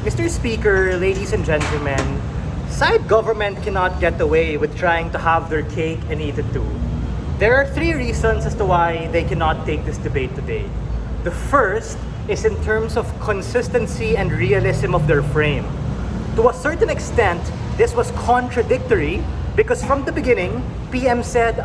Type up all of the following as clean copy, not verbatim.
Mr. Speaker, ladies and gentlemen, side government cannot get away with trying to have their cake and eat it too. There are three reasons as to why they cannot take this debate today. The first is in terms of consistency and realism of their frame. To a certain extent, this was contradictory because from the beginning, PM said,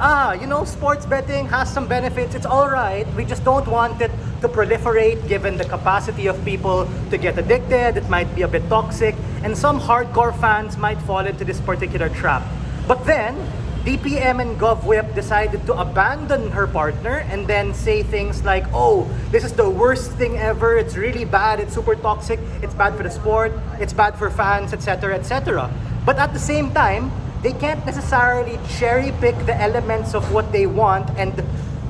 sports betting has some benefits, it's all right, we just don't want it to proliferate given the capacity of people to get addicted, it might be a bit toxic, and some hardcore fans might fall into this particular trap. But then, DPM and GovWhip decided to abandon her partner and then say things like, oh, this is the worst thing ever, it's really bad, it's super toxic, it's bad for the sport, it's bad for fans, etc., etc. But at the same time, they can't necessarily cherry pick the elements of what they want and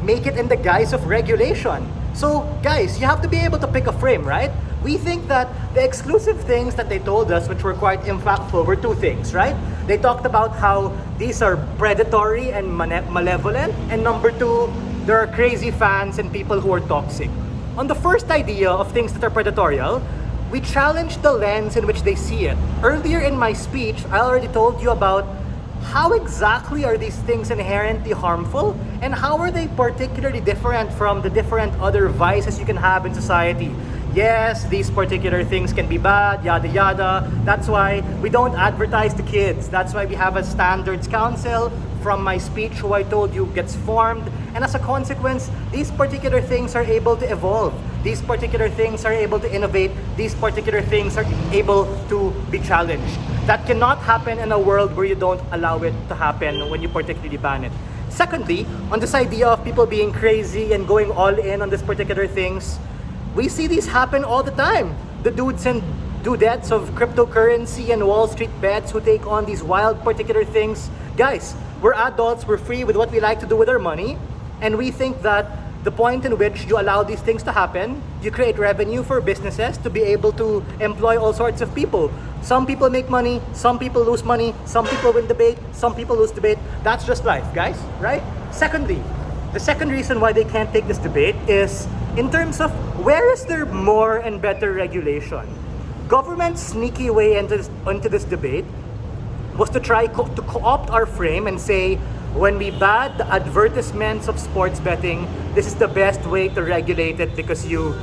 make it in the guise of regulation. So guys, you have to be able to pick a frame, right? We think that the exclusive things that they told us, which were quite impactful, were two things, right? They talked about how these are predatory and malevolent, and number two, there are crazy fans and people who are toxic. On the first idea of things that are predatorial, we challenge the lens in which they see it. Earlier in my speech, I already told you about how exactly are these things inherently harmful and how are they particularly different from the different other vices you can have in society. Yes, these particular things can be bad, yada yada. That's why we don't advertise to kids. That's why we have a standards council from my speech who I told you gets formed. And as a consequence, these particular things are able to evolve. These particular things are able to innovate. These particular things are able to be challenged. That cannot happen in a world where you don't allow it to happen when you particularly ban it. Secondly, on this idea of people being crazy and going all in on these particular things, we see these happen all the time. The dudes and dudettes of cryptocurrency and Wall Street bets who take on these wild particular things. Guys, we're adults, we're free with what we like to do with our money, and we think that the point in which you allow these things to happen, you create revenue for businesses to be able to employ all sorts of people. Some people make money, some people lose money, some people win debate, some people lose debate. That's just life, guys, right? Secondly, the second reason why they can't take this debate is in terms of where is there more and better regulation? Government's sneaky way into this debate was to try to co-opt our frame and say, when we ban the advertisements of sports betting, this is the best way to regulate it because you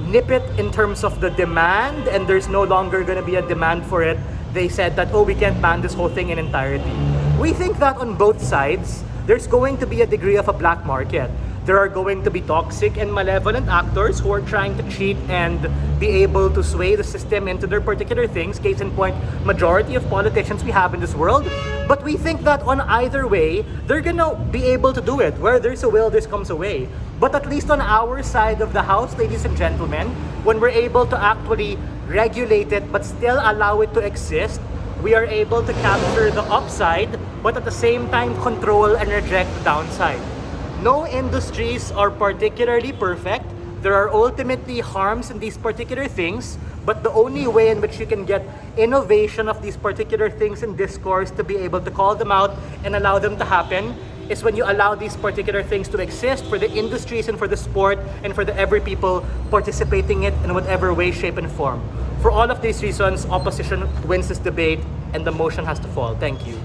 nip it in terms of the demand and there's no longer going to be a demand for it. They said that, we can't ban this whole thing in entirety. We think that on both sides, there's going to be a degree of a black market. There are going to be toxic and malevolent actors who are trying to cheat and be able to sway the system into their particular things. Case in point, majority of politicians we have in this world. But we think that on either way, they're gonna be able to do it. Where there's a will, there comes a way. But at least on our side of the house, ladies and gentlemen, when we're able to actually regulate it but still allow it to exist, we are able to capture the upside, but at the same time control and reject the downside. No industries are particularly perfect. There are ultimately harms in these particular things, but the only way in which you can get innovation of these particular things in discourse to be able to call them out and allow them to happen is when you allow these particular things to exist for the industries and for the sport and for the every people participating it in whatever way, shape, and form. For all of these reasons, opposition wins this debate and the motion has to fall. Thank you.